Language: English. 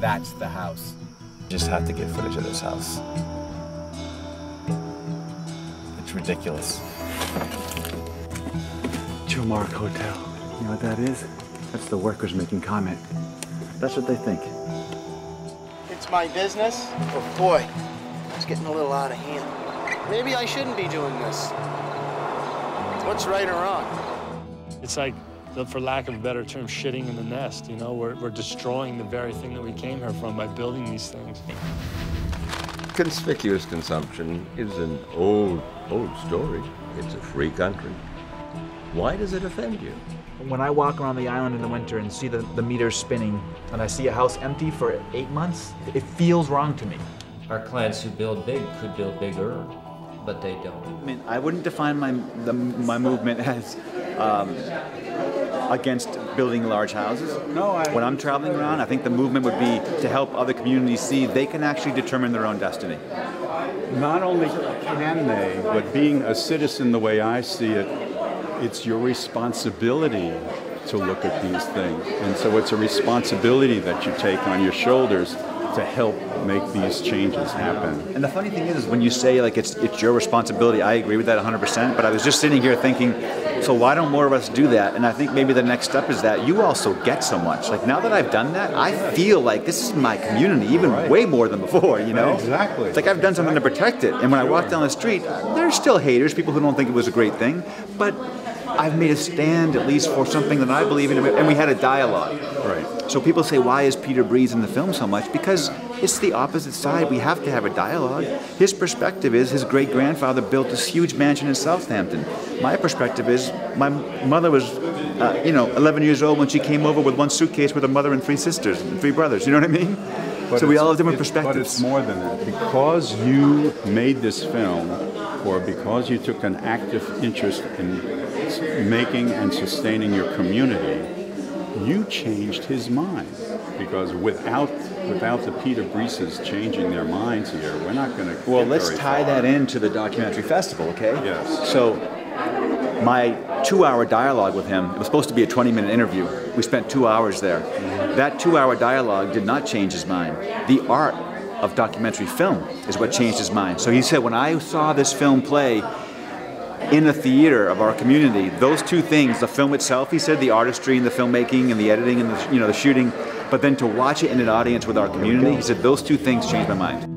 That's the house. Just have to get footage of this house. It's ridiculous. Joe Mark Hotel. You know what that is? That's the workers making comment. That's what they think. It's my business? Oh boy, it's getting a little out of hand. Maybe I shouldn't be doing this. What's right or wrong? It's like, for lack of a better term, shitting in the nest, you know? We're destroying the very thing that we came here from by building these things. Conspicuous consumption is an old story. It's a free country. Why does it offend you? When I walk around the island in the winter and see the meters spinning, and I see a house empty for 8 months, it feels wrong to me. Our clients who build big could build bigger, but they don't. I mean, I wouldn't define my movement as against building large houses. No, when I'm traveling around, I think the movement would be to help other communities see they can actually determine their own destiny. Not only can they, but being a citizen the way I see it, it's your responsibility to look at these things. And so it's a responsibility that you take on your shoulders to help make these changes happen. And the funny thing is when you say like it's your responsibility, I agree with that 100%, but I was just sitting here thinking, so why don't more of us do that? And I think maybe the next step is that you also get so much. Like now that I've done that, I feel like this is my community, even way more than before, you know? Exactly. It's like I've done something to protect it. And when I walk down the street, there's still haters, people who don't think it was a great thing, but I've made a stand at least for something that I believe in, and we had a dialogue. Right. So people say, why is Peter Breeze in the film so much? Because it's the opposite side. We have to have a dialogue. His perspective is his great-grandfather built this huge mansion in Southampton. My perspective is my mother was, 11 years old when she came over with one suitcase with her mother and 3 sisters and 3 brothers. You know what I mean? But so we all have different perspectives. But it's more than that. Because you made this film, or because you took an active interest in making and sustaining your community, you changed his mind. Because without the Peter Breeses changing their minds here, we're not going to. Well, let's tie that into the documentary festival, okay? Yes. So, my 2-hour dialogue with him, it was supposed to be a 20-minute interview. We spent 2 hours there. That 2-hour dialogue did not change his mind. The art of documentary film is what changed his mind. So he said, when I saw this film play in the theater of our community, those 2 things, the film itself, he said, the artistry and the filmmaking and the editing and the shooting, but then to watch it in an audience with our community, he said, those 2 things changed my mind.